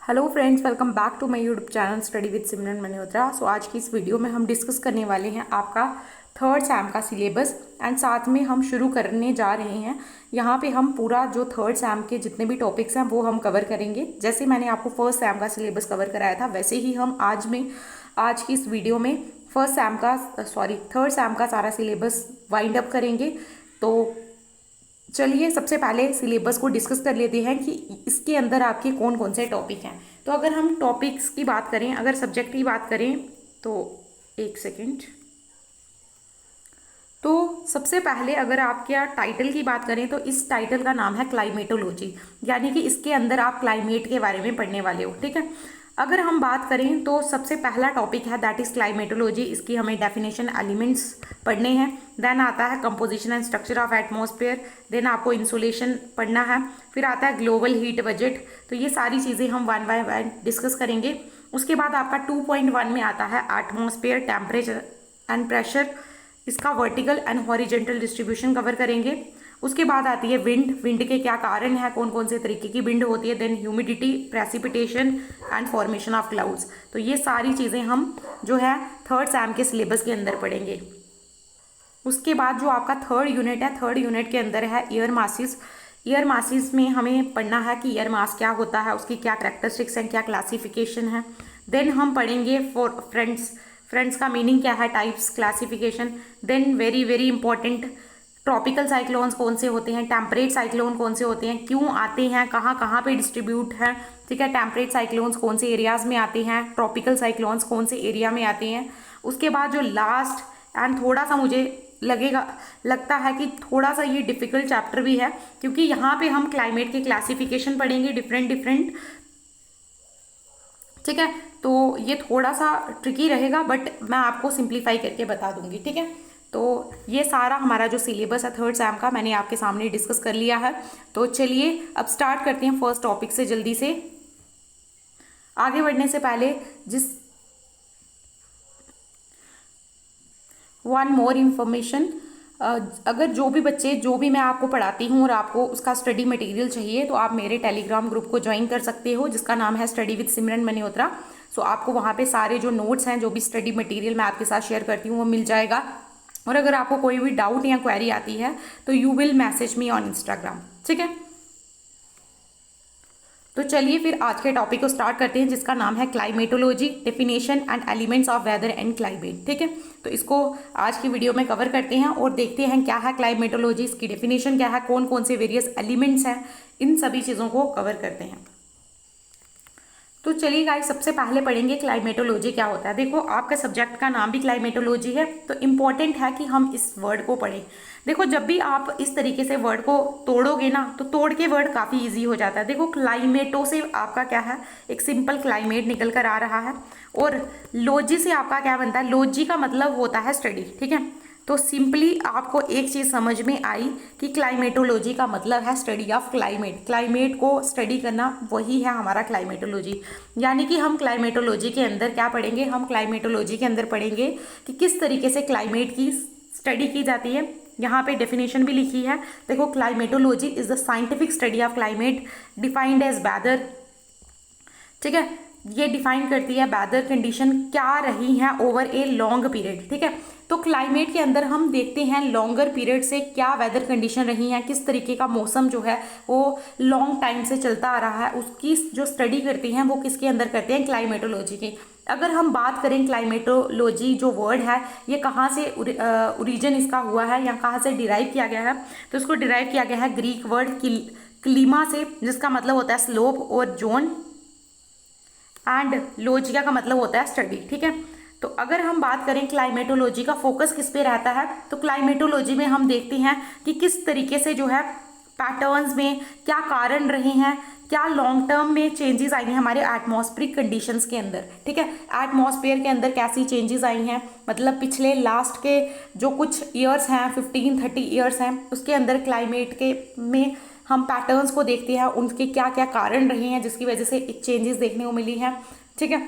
Hello friends, welcome back to my YouTube channel study with Simran Malhotra. So आज की इस video में हम डिस्कस करने वाले हैं आपका थर्ड सैम का सिलेबस एंड साथ में हम शुरू करने जा रहे हैं। यहाँ पे हम पूरा जो थर्ड सैम के जितने भी टॉपिक्स हैं वो हम कवर करेंगे। जैसे मैंने आपको फर्स्ट सैम का सिलेबस कवर कराया था वैसे ही हम आज की इस वीडियो में थर्ड सैम का सारा सिलेबस वाइंड अप करेंगे। तो चलिए सबसे पहले सिलेबस को डिस्कस कर लेते हैं कि इसके अंदर आपके कौन कौन से टॉपिक हैं। तो अगर हम टॉपिक्स की बात करें, अगर सब्जेक्ट की बात करें तो एक सेकेंड। तो सबसे पहले अगर आप क्या टाइटल की बात करें तो इस टाइटल का नाम है क्लाइमेटोलॉजी, यानी कि इसके अंदर आप क्लाइमेट के बारे में पढ़ने वाले हो। ठीक है, अगर हम बात करें तो सबसे पहला टॉपिक है दैट इज क्लाइमेटोलॉजी। इसकी हमें डेफिनेशन एलिमेंट्स पढ़ने हैं। देन आता है composition and structure of atmosphere. Then आपको इंसुलेशन पढ़ना है। फिर आता है ग्लोबल हीट बजट। तो ये सारी चीज़ें हम वन बाय वन डिस्कस करेंगे। उसके बाद आपका 2.1 में आता है एटमॉस्फेयर टेम्परेचर एंड प्रेशर। इसका vertical and horizontal distribution cover करेंगे। उसके बाद आती है विंड के क्या कारण है, कौन कौन से तरीके की विंड होती है। Then humidity, precipitation and formation of clouds. तो ये सारी चीज़ें हम जो है थर्ड सैम के सिलेबस के अंदर पढ़ेंगे। उसके बाद जो आपका थर्ड यूनिट है, थर्ड यूनिट के अंदर है एयर मासेस। एयर मासेस में हमें पढ़ना है कि एयर मास क्या होता है, उसकी क्या कैरेक्टरिस्टिक्स हैं, क्या क्लासिफिकेशन है। देन हम पढ़ेंगे फॉर फ्रेंड्स का मीनिंग क्या है, types, classification. Then very very important tropical cyclones कौन से होते हैं, टेम्परेट साइक्लोन कौन से होते हैं, क्यों आते हैं, कहाँ कहाँ पे डिस्ट्रीब्यूट हैं। ठीक है, टेम्परेट साइक्लोन्स कौन से एरियाज में आते हैं, ट्रॉपिकल साइक्लोन्स कौन से एरिया में आते हैं। उसके बाद जो लास्ट एंड थोड़ा सा मुझे लगता है कि थोड़ा सा ये डिफिकल्ट चैप्टर भी है, क्योंकि यहाँ पे हम क्लाइमेट के क्लासिफिकेशन पढ़ेंगे डिफरेंट। ठीक है, तो ये थोड़ा सा ट्रिकी रहेगा बट मैं आपको सिंप्लीफाई करके बता दूंगी। ठीक है, तो ये सारा हमारा जो सिलेबस है थर्ड सैम का मैंने आपके सामने डिस्कस कर लिया है। तो चलिए अब स्टार्ट करते हैं फर्स्ट टॉपिक से। जल्दी से आगे बढ़ने से पहले वन मोर इन्फॉर्मेशन, अगर जो भी बच्चे जो भी मैं आपको पढ़ाती हूँ और आपको उसका स्टडी मटेरियल चाहिए तो आप मेरे टेलीग्राम ग्रुप को ज्वाइन कर सकते हो जिसका नाम है स्टडी विद सिमरन मल्होत्रा। सो आपको वहाँ पे सारे जो नोट्स हैं, जो भी स्टडी मटेरियल मैं आपके साथ शेयर करती हूँ वो मिल जाएगा। और अगर आपको कोई भी डाउट या क्वेरी आती है तो you will message me on Instagram. ठीक है, तो चलिए फिर आज के टॉपिक को स्टार्ट करते हैं जिसका नाम है climatology, definition and elements of weather and climate. ठीक है, तो इसको आज की वीडियो में कवर करते हैं और देखते हैं क्या है क्लाइमेटोलॉजी, इसकी डेफिनेशन क्या है, कौन कौन से वेरियस एलिमेंट्स हैं, इन सभी चीज़ों को कवर करते हैं। तो चलिए गाइस, सबसे पहले पढ़ेंगे क्लाइमेटोलॉजी क्या होता है। देखो आपका सब्जेक्ट का नाम भी क्लाइमेटोलॉजी है तो इम्पॉर्टेंट है कि हम इस वर्ड को पढ़ें। देखो जब भी आप इस तरीके से वर्ड को तोड़ोगे ना तो तोड़ के वर्ड काफ़ी इजी हो जाता है। देखो क्लाइमेटो से आपका क्या है, एक सिंपल क्लाइमेट निकल कर आ रहा है और लॉजी से आपका क्या बनता है, लॉजी का मतलब होता है स्टडी। ठीक है, तो सिंपली आपको एक चीज़ समझ में आई कि क्लाइमेटोलॉजी का मतलब है स्टडी ऑफ क्लाइमेट। क्लाइमेट को स्टडी करना वही है हमारा क्लाइमेटोलॉजी। यानी कि हम क्लाइमेटोलॉजी के अंदर क्या पढ़ेंगे, हम क्लाइमेटोलॉजी के अंदर पढ़ेंगे कि किस तरीके से क्लाइमेट की स्टडी की जाती है। यहाँ पे डेफिनेशन भी लिखी है, देखो climatology is the scientific study of climate defined as weather. ठीक है, ये डिफाइन करती है वेदर कंडीशन क्या रही हैं ओवर ए लॉन्ग पीरियड। ठीक है, तो क्लाइमेट के अंदर हम देखते हैं लॉन्गर पीरियड से क्या वेदर कंडीशन रही हैं, किस तरीके का मौसम जो है वो लॉन्ग टाइम से चलता आ रहा है, उसकी जो स्टडी करती हैं वो किसके अंदर करते हैं, क्लाइमेटोलॉजी की। अगर हम बात करें क्लाइमेटोलॉजी जो वर्ड है ये कहाँ से ओरिजिन इसका हुआ है या कहाँ से डिराइव किया गया है, तो इसको डिराइव किया गया है ग्रीक वर्ड क्लीमा से, जिसका मतलब होता है स्लोप और जोन, एंड लॉजिया का मतलब होता है स्टडी। ठीक है, तो अगर हम बात करें क्लाइमेटोलॉजी का फोकस किस पे रहता है, तो क्लाइमेटोलॉजी में हम देखते हैं कि किस तरीके से जो है पैटर्न्स में क्या कारण रहे हैं, क्या लॉन्ग टर्म में चेंजेस आई हैं हमारे एटमॉस्फेरिक कंडीशंस के अंदर। ठीक है, एटमॉस्फेयर के अंदर कैसी चेंजेस आई हैं, मतलब पिछले लास्ट के जो कुछ ईयर्स हैं, 15-30 ईयर्स हैं, उसके अंदर क्लाइमेट के में हम पैटर्न्स को देखते हैं, उनके क्या क्या कारण रहे हैं जिसकी वजह से चेंजेस देखने को मिली हैं। ठीक है,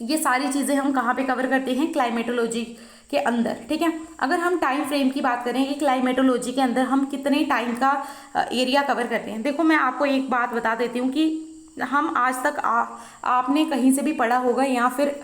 ये सारी चीज़ें हम कहाँ पे कवर करते हैं, क्लाइमेटोलॉजी के अंदर। ठीक है, अगर हम टाइम फ्रेम की बात करें कि क्लाइमेटोलॉजी के अंदर हम कितने टाइम का एरिया कवर करते हैं, देखो मैं आपको एक बात बता देती हूँ कि हम आज तक आपने कहीं से भी पढ़ा होगा या फिर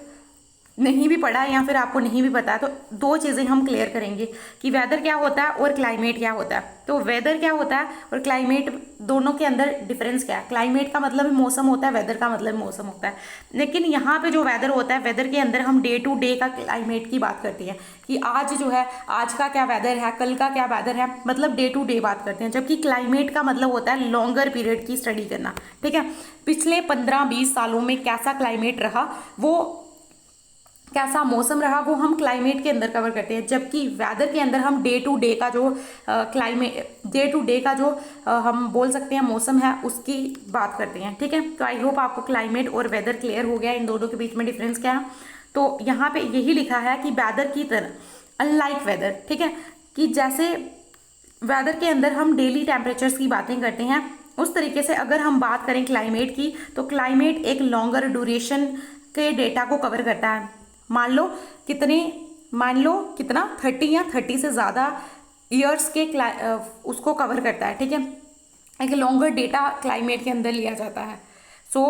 नहीं भी पढ़ा या फिर आपको नहीं भी पता, तो दो चीज़ें हम क्लियर करेंगे कि वेदर क्या होता है और क्लाइमेट क्या होता है। तो वेदर क्या होता है और क्लाइमेट, दोनों के अंदर डिफरेंस क्या है। क्लाइमेट का मतलब मौसम होता है, वेदर का मतलब मौसम होता है। लेकिन यहाँ पे जो वेदर होता है, वेदर के अंदर हम डे टू डे का क्लाइमेट की बात करते हैं कि आज जो है आज का क्या वेदर है, कल का क्या वेदर है, मतलब डे टू डे बात करते हैं। जबकि क्लाइमेट का मतलब होता है लॉन्गर पीरियड की स्टडी करना, ठीक है। पिछले 15-20 सालों में कैसा क्लाइमेट रहा, वो कैसा मौसम रहा, वो हम क्लाइमेट के अंदर कवर करते हैं। जबकि वेदर के अंदर हम डे टू डे का जो क्लाइमेट, डे टू डे का जो हम बोल सकते हैं मौसम है, उसकी बात करते हैं, ठीक है। तो आई होप आपको क्लाइमेट और वेदर क्लियर हो गया, इन दोनों के बीच में डिफरेंस क्या है। तो यहाँ पे यही लिखा है कि वेदर की तरह अनलाइक वेदर, ठीक है, कि जैसे वेदर के अंदर हम डेली टेम्परेचर्स की बातें करते हैं, उस तरीके से अगर हम बात करें क्लाइमेट की, तो क्लाइमेट एक लॉन्गर ड्यूरेशन के डेटा को कवर करता है। मान लो कितना 30 या 30 से ज़्यादा ईयर्स के उसको कवर करता है, ठीक है। एक लॉन्गर डेटा क्लाइमेट के अंदर लिया जाता है। सो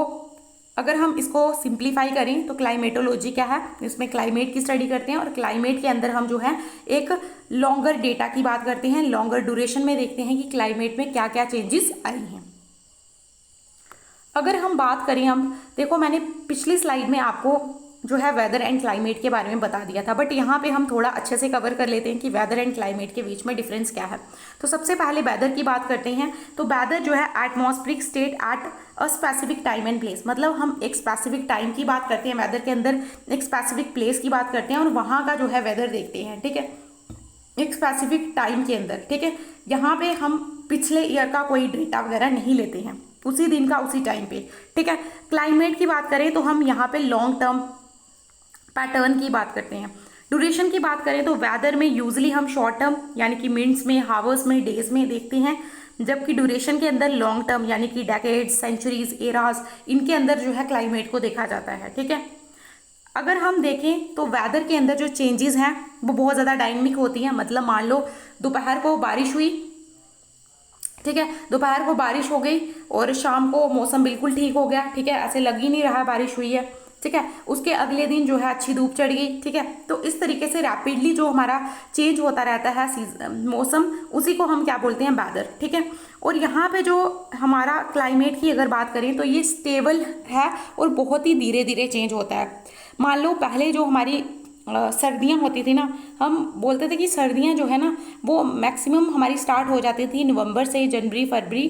अगर हम इसको सिंप्लीफाई करें तो क्लाइमेटोलॉजी क्या है, इसमें क्लाइमेट की स्टडी करते हैं और क्लाइमेट के अंदर हम जो है एक लॉन्गर डेटा की बात करते हैं, लॉन्गर ड्यूरेशन में देखते हैं कि क्लाइमेट में क्या क्या चेंजेस आई हैं। अगर हम बात करें, अब देखो मैंने पिछली स्लाइड में आपको जो है वेदर एंड क्लाइमेट के बारे में बता दिया था, बट यहाँ पे हम थोड़ा अच्छे से कवर कर लेते हैं कि वेदर एंड क्लाइमेट के बीच में डिफरेंस क्या है। तो सबसे पहले वेदर की बात करते हैं। तो वेदर जो है atmospheric state at a specific time and place, मतलब हम एक स्पेसिफिक टाइम की बात करते हैं वेदर के अंदर, एक स्पेसिफिक प्लेस की बात करते हैं और वहाँ का जो है वेदर देखते हैं, ठीक है, एक स्पेसिफिक टाइम के अंदर, ठीक है। यहाँ पे हम पिछले ईयर का कोई डेटा वगैरह नहीं लेते हैं, उसी दिन का उसी टाइम पे, ठीक है। क्लाइमेट की बात करें तो हम यहाँ पे लॉन्ग टर्म पैटर्न की बात करते हैं। ड्यूरेशन की बात करें तो वेदर में यूजली हम शॉर्ट टर्म यानी कि मिनट्स में, हावर्स में, डेज में देखते हैं, जबकि ड्यूरेशन के अंदर लॉन्ग टर्म यानी कि डेकेड्स, सेंचुरीज, एराज, इनके अंदर जो है क्लाइमेट को देखा जाता है, ठीक है। अगर हम देखें तो वेदर के अंदर जो चेंजेस हैं वो बहुत ज़्यादा डायनेमिक होती हैं। मतलब मान लो दोपहर को बारिश हुई, ठीक है, दोपहर को बारिश हो गई और शाम को मौसम बिल्कुल ठीक हो गया, ठीक है, ऐसे लग ही नहीं रहा बारिश हुई है, ठीक है। उसके अगले दिन जो है अच्छी धूप चढ़ गई, ठीक है। तो इस तरीके से रैपिडली जो हमारा चेंज होता रहता है मौसम, उसी को हम क्या बोलते हैं, वेदर, ठीक है। और यहाँ पे जो हमारा क्लाइमेट की अगर बात करें तो ये स्टेबल है और बहुत ही धीरे धीरे चेंज होता है। मान लो पहले जो हमारी सर्दियाँ होती थी ना, हम बोलते थे कि सर्दियाँ जो है ना वो मैक्सिमम हमारी स्टार्ट हो जाती थी नवंबर से, जनवरी, फरवरी,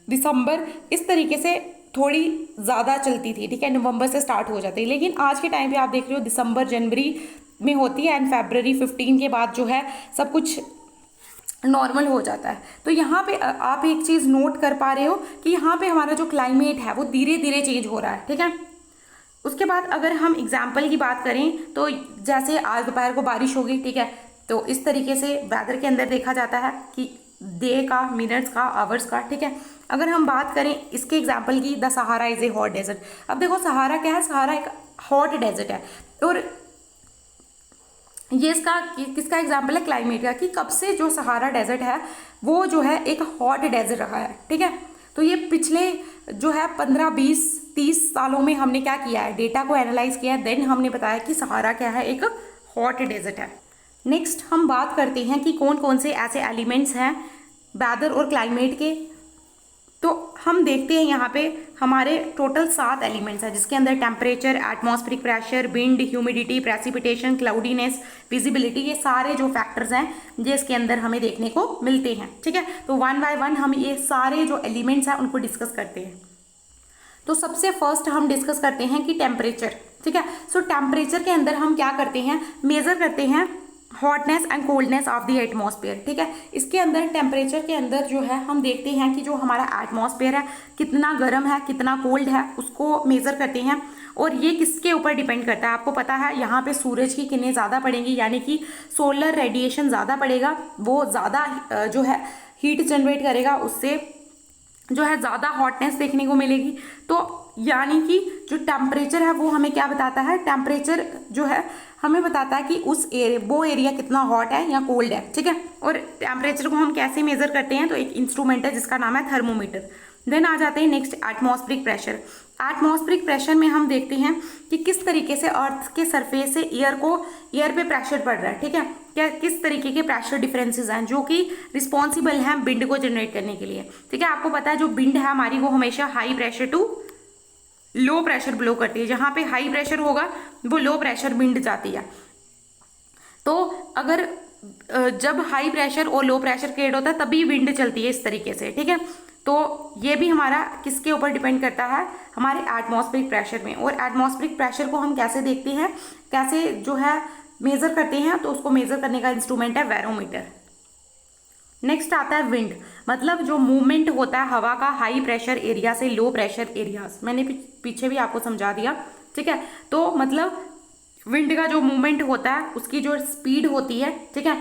दिसंबर, इस तरीके से थोड़ी ज़्यादा चलती थी, ठीक है, नवंबर से स्टार्ट हो जाती है। लेकिन आज के टाइम पे आप देख रहे हो दिसंबर जनवरी में होती है एंड फरवरी 15 के बाद जो है सब कुछ नॉर्मल हो जाता है। तो यहाँ पे आप एक चीज़ नोट कर पा रहे हो कि यहाँ पे हमारा जो क्लाइमेट है वो धीरे धीरे चेंज हो रहा है, ठीक है। उसके बाद अगर हम एग्जाम्पल की बात करें तो जैसे आज दोपहर को बारिश होगी, ठीक है, तो इस तरीके से वेदर के अंदर देखा जाता है कि डे का, मिनट्स का, आवर्स का, ठीक है। अगर हम बात करें इसके एग्जाम्पल की, the Sahara is a hot desert. अब देखो सहारा क्या है, सहारा एक हॉट डेजर्ट है और ये इसका किसका एग्जाम्पल है, क्लाइमेट का, कि कब से जो सहारा डेजर्ट है वो जो है एक हॉट डेजर्ट रहा है, ठीक है। तो ये पिछले जो है 15, 20, 30 सालों में हमने क्या किया है, डेटा को एनालाइज किया है, देन हमने बताया कि सहारा क्या है, एक हॉट डेजर्ट है। नेक्स्ट हम बात करते हैं कि कौन कौन से ऐसे एलिमेंट्स हैं वेदर और क्लाइमेट के। तो हम देखते हैं यहाँ पे हमारे टोटल 7 एलिमेंट्स हैं, जिसके अंदर temperature, atmospheric pressure, wind, humidity, precipitation, cloudiness, visibility, ये सारे जो फैक्टर्स हैं ये इसके अंदर हमें देखने को मिलते हैं, ठीक है। तो वन बाय वन हम ये सारे जो एलिमेंट्स हैं उनको डिस्कस करते हैं। तो सबसे फर्स्ट हम डिस्कस करते हैं कि टेम्परेचर, ठीक है। सो टेम्परेचर के अंदर हम क्या करते हैं, मेजर करते हैं hotness and coldness of the atmosphere, ठीक है। इसके अंदर टेम्परेचर के अंदर जो है हम देखते हैं कि जो हमारा एटमॉस्फेयर है कितना गर्म है, कितना कोल्ड है, उसको मेज़र करते हैं। और ये किसके ऊपर डिपेंड करता है, आपको पता है यहाँ पे सूरज की किरणें ज़्यादा पड़ेंगी, यानी कि सोलर रेडिएशन ज़्यादा पड़ेगा, वो ज़्यादा जो है हीट जनरेट करेगा, उससे जो है ज़्यादा हॉटनेस देखने को मिलेगी। तो यानी कि जो टेम्परेचर है वो हमें क्या बताता है, टेम्परेचर जो है हमें बताता है कि वो एरिया कितना हॉट है या कोल्ड है, ठीक है। और टेम्परेचर को हम कैसे मेज़र करते हैं, तो एक इंस्ट्रूमेंट है जिसका नाम है थर्मोमीटर। देन आ जाते हैं next atmospheric pressure. Atmospheric pressure में हम देखते हैं कि किस तरीके से अर्थ के सरफेस से एयर पे प्रेशर पड़ रहा है, ठीक है, क्या किस तरीके के प्रेशर डिफरेंसेस हैं जो कि रिस्पॉन्सिबल हैं विंड को जनरेट करने के लिए, ठीक है। आपको पता है जो विंड है हमारी वो हमेशा high pressure to low pressure blow करती है, जहाँ पे हाई प्रेशर होगा वो लो प्रेशर विंड जाती है। तो अगर जब हाई प्रेशर और लो प्रेशर क्रिएट होता है तभी विंड चलती है इस तरीके से, ठीक है। तो ये भी हमारा किसके ऊपर डिपेंड करता है, हमारे एटमॉस्फेरिक प्रेशर में। और एटमॉस्फेरिक प्रेशर को हम कैसे देखते हैं, कैसे जो है मेजर करते हैं, तो उसको मेजर करने का इंस्ट्रूमेंट है बैरोमीटर। नेक्स्ट आता है विंड, मतलब जो मूवमेंट होता है हवा का हाई प्रेशर एरिया से लो प्रेशर एरियाज, मैंने पीछे भी आपको समझा दिया, ठीक है। तो मतलब विंड का जो मूवमेंट होता है उसकी जो स्पीड होती है, ठीक है।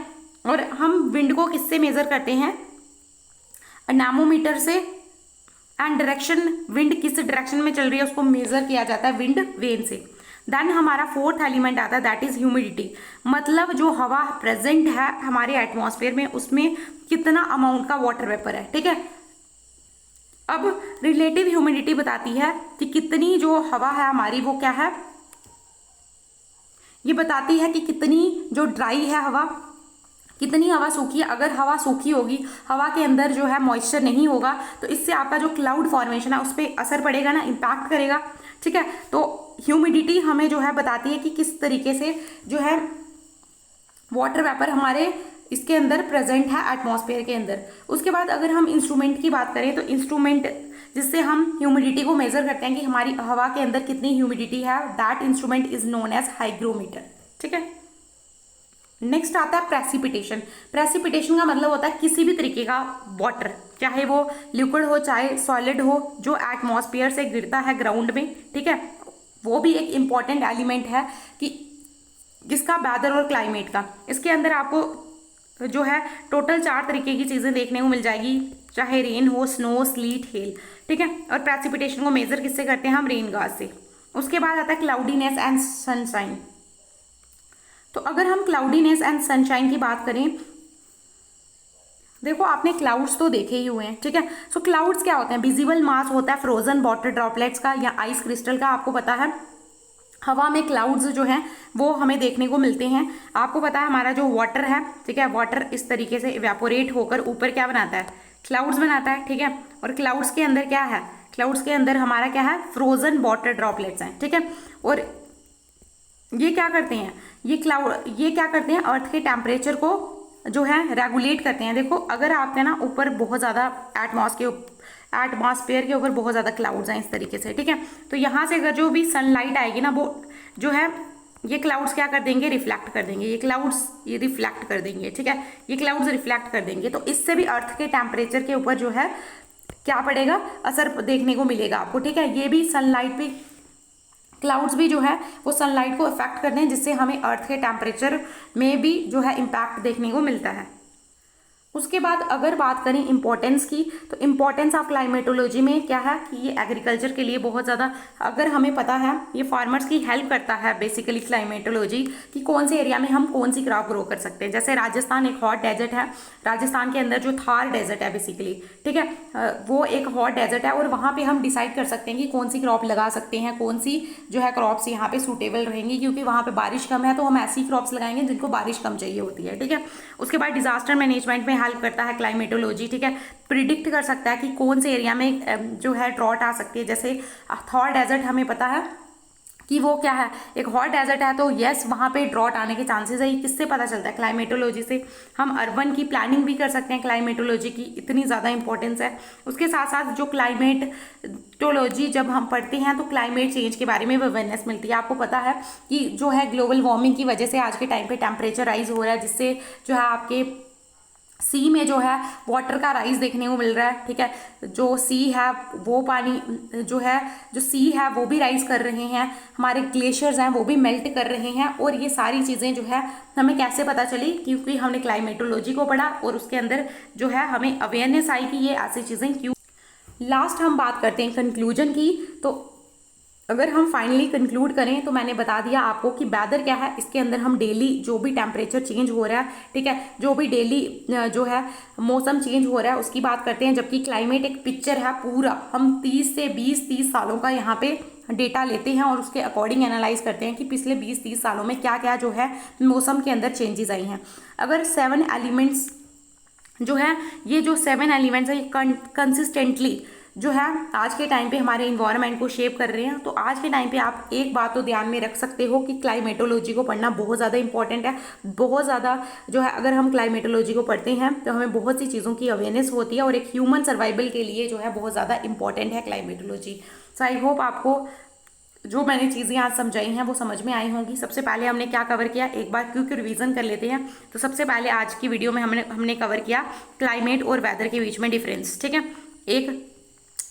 और हम विंड को किससे मेजर करते हैं, एनेमोमीटर से। एंड डायरेक्शन, विंड किस डायरेक्शन में चल रही है उसको मेजर किया जाता है विंड वेन से। देन हमारा फोर्थ एलिमेंट आता है दैट इज ह्यूमिडिटी, मतलब जो हवा प्रेजेंट है हमारे एटमॉस्फेयर में उसमें कितना अमाउंट का वाटर वेपर है, ठीक है। अब रिलेटिव ह्यूमिडिटी बताती है कि कितनी जो हवा है हमारी वो क्या है, ये बताती है कि कितनी जो ड्राई है हवा, कितनी हवा सूखी है। अगर हवा सूखी होगी, हवा के अंदर जो है मॉइस्चर नहीं होगा, तो इससे आपका जो क्लाउड फॉर्मेशन है उस पर असर पड़ेगा ना, इम्पैक्ट करेगा, ठीक है। तो ह्यूमिडिटी हमें जो है बताती है कि किस तरीके से जो है वाटर वेपर हमारे इसके अंदर प्रेजेंट है एटमॉस्फेयर के अंदर। उसके बाद अगर हम इंस्ट्रूमेंट की बात करें तो इंस्ट्रूमेंट जिससे हम ह्यूमिडिटी को मेजर करते हैं कि हमारी हवा के अंदर कितनी ह्यूमिडिटी है, that instrument is known as hygrometer, ठीक है। नेक्स्ट आता है प्रेसिपिटेशन। प्रेसिपिटेशन का मतलब होता है किसी भी तरीके का वाटर, चाहे वो लिक्विड हो चाहे सॉलिड हो, जो एटमॉस्फेयर से गिरता है ग्राउंड में, ठीक है। वो भी एक इम्पॉर्टेंट एलिमेंट है कि जिसका वेदर और क्लाइमेट का, इसके अंदर आपको जो है टोटल 4 तरीके की चीज़ें देखने को मिल जाएगी, चाहे रेन हो, स्नो, स्लीट, हेल, ठीक है। और प्रेसिपिटेशन को मेजर किससे करते हैं हम, रेन गॉस से। उसके बाद आता है क्लाउडीनेस एंड सनशाइन। तो अगर हम क्लाउडीनेस एंड सनशाइन की बात करें, देखो आपने क्लाउड्स तो देखे ही हुए हैं, ठीक है। सो क्लाउड्स क्या होते हैं, विजिबल मास होता है फ्रोजन वाटर ड्रॉपलेट्स का या आइस क्रिस्टल का। आपको पता है हवा में क्लाउड्स जो हैं वो हमें देखने को मिलते हैं। आपको पता है हमारा जो वाटर है, ठीक है, वाटर इस तरीके से इवेपोरेट होकर ऊपर क्या बनाता है, क्लाउड्स बनाता है, ठीक है। और क्लाउड्स के अंदर क्या है, क्लाउड्स के अंदर हमारा क्या है, फ्रोजन वाटर ड्रॉपलेट्स हैं, ठीक है। और ये क्या करते हैं, ये क्या करते हैं, अर्थ के टेम्परेचर को जो है रेगुलेट करते हैं। देखो अगर आपके ना ऊपर बहुत ज़्यादा एटमॉस्फेयर के ऊपर बहुत ज़्यादा क्लाउड्स हैं इस तरीके से, ठीक है, तो यहाँ से अगर जो भी सनलाइट आएगी ना वो जो है ये क्लाउड्स क्या कर देंगे, रिफ्लेक्ट कर देंगे, ये रिफ्लेक्ट कर देंगे, ठीक है, ये क्लाउड्स रिफ्लेक्ट कर देंगे। तो इससे भी अर्थ के टेम्परेचर के ऊपर जो है क्या पड़ेगा, असर देखने को मिलेगा आपको, ठीक है। ये भी सनलाइट पे क्लाउड्स भी जो है वो सनलाइट को इफेक्ट करते हैं, जिससे हमें अर्थ के टेम्परेचर में भी जो है इम्पैक्ट देखने को मिलता है। उसके बाद अगर बात करें इंपॉर्टेंस की, तो इंपॉर्टेंस ऑफ क्लाइमेटोलॉजी में क्या है कि ये एग्रीकल्चर के लिए बहुत ज़्यादा, अगर हमें पता है, ये फार्मर्स की हेल्प करता है बेसिकली क्लाइमेटोलॉजी, कि कौन से एरिया में हम कौन सी क्रॉप ग्रो कर सकते हैं। जैसे राजस्थान एक हॉट डेजर्ट है, राजस्थान के अंदर जो थार डेजर्ट है बेसिकली, ठीक है, वो एक हॉट डेजर्ट है और वहाँ पर हम डिसाइड कर सकते हैं कि कौन सी क्रॉप लगा सकते हैं, कौन सी जो है क्रॉप्स यहाँ पे सूटेबल रहेंगी, क्योंकि वहाँ पे बारिश कम है तो हम ऐसी क्रॉप्स लगाएंगे जिनको बारिश कम चाहिए होती है, ठीक है। उसके बाद डिजास्टर मैनेजमेंट में हेल्प करता है क्लाइमेटोलॉजी, ठीक है, प्रिडिक्ट कर सकता है कि कौन से एरिया में जो है ड्रॉट आ सकती है। जैसे हॉट डेजर्ट हमें पता है कि वो क्या है, एक हॉट डेजर्ट है, तो यस वहाँ पे ड्रॉट आने के चांसेस है। ये किससे पता चलता है, क्लाइमेटोलॉजी से। हम अर्बन की प्लानिंग भी कर सकते हैं, क्लाइमेटोलॉजी की इतनी ज़्यादा इंपॉर्टेंस है। उसके साथ साथ जो क्लाइमेटोलॉजी जब हम पढ़ते हैं तो क्लाइमेट चेंज के बारे में अवेयरनेस मिलती है। आपको पता है कि जो है ग्लोबल वार्मिंग की वजह से आज के टाइम पे टेम्परेचर राइज हो रहा है, जिससे जो है आपके सी में जो है वाटर का राइज देखने को मिल रहा है, ठीक है। जो सी है वो पानी जो है, जो सी है वो भी राइज कर रहे हैं, हमारे ग्लेशियर्स हैं वो भी मेल्ट कर रहे हैं। और ये सारी चीज़ें जो है हमें कैसे पता चली, क्योंकि हमने क्लाइमेटोलॉजी को पढ़ा और उसके अंदर जो है हमें अवेयरनेस आई कि ये ऐसी चीज़ें क्यों। लास्ट हम बात करते हैं कंक्लूजन की। तो अगर हम फाइनली कंक्लूड करें तो मैंने बता दिया आपको कि वेदर क्या है, इसके अंदर हम डेली जो भी टेम्परेचर चेंज हो रहा है, ठीक है, जो भी डेली जो है मौसम चेंज हो रहा है उसकी बात करते हैं। जबकि क्लाइमेट एक पिक्चर है पूरा, हम 30 सालों का यहाँ पे डेटा लेते हैं और उसके अकॉर्डिंग एनालाइज करते हैं कि पिछले 20-30 सालों में क्या क्या जो है मौसम के अंदर चेंजेस आई हैं। अगर 7 एलिमेंट्स जो है, ये जो 7 एलिमेंट्स है ये कंसिस्टेंटली जो है आज के टाइम पे हमारे इन्वायरमेंट को शेप कर रहे हैं। तो आज के टाइम पे आप एक बात तो ध्यान में रख सकते हो कि क्लाइमेटोलॉजी को पढ़ना बहुत ज़्यादा इंपॉर्टेंट है, बहुत ज़्यादा जो है। अगर हम क्लाइमेटोलॉजी को पढ़ते हैं तो हमें बहुत सी चीज़ों की अवेयरनेस होती है और एक ह्यूमन सर्वाइवल के लिए जो है बहुत ज़्यादा इंपॉर्टेंट है क्लाइमेटोलॉजी। सो आई होप आपको जो मैंने चीज़ें आज समझाई हैं वो समझ में आई होंगी। सबसे पहले हमने क्या कवर किया, एक बार क्विक रिवीजन कर लेते हैं। तो सबसे पहले आज की वीडियो में हमने कवर किया क्लाइमेट और वेदर के बीच में डिफरेंस, ठीक है। एक,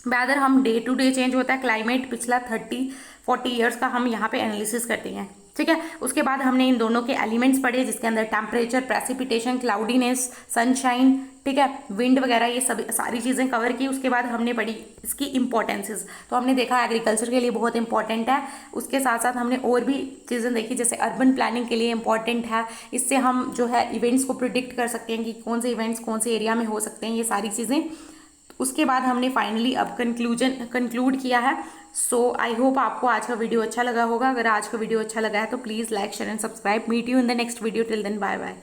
वेदर हम डे टू डे चेंज होता है, क्लाइमेट पिछला 30-40 ईयर्स का हम यहाँ पे एनालिसिस करते हैं, ठीक है। उसके बाद हमने इन दोनों के एलिमेंट्स पढ़े जिसके अंदर टेम्परेचर, प्रेसिपिटेशन, क्लाउडीनेस, सनशाइन, ठीक है, विंड वगैरह, ये सब सारी चीज़ें कवर की। उसके बाद हमने पढ़ी इसकी इंपॉर्टेंसेस, तो हमने देखा एग्रीकल्चर के लिए बहुत इंपॉर्टेंट है। उसके साथ साथ हमने और भी चीज़ें देखी जैसे अर्बन प्लानिंग के लिए इंपॉर्टेंट है, इससे हम जो है इवेंट्स को प्रिडिक्ट कर सकते हैं कि कौन से इवेंट्स कौन से एरिया में हो सकते हैं, ये सारी चीज़ें। उसके बाद हमने फाइनली अब कंक्लूड किया है। सो आई होप आपको आज का वीडियो अच्छा लगा होगा। अगर आज का वीडियो अच्छा लगा है तो please like, share and subscribe. Meet you in the next video, till then bye bye.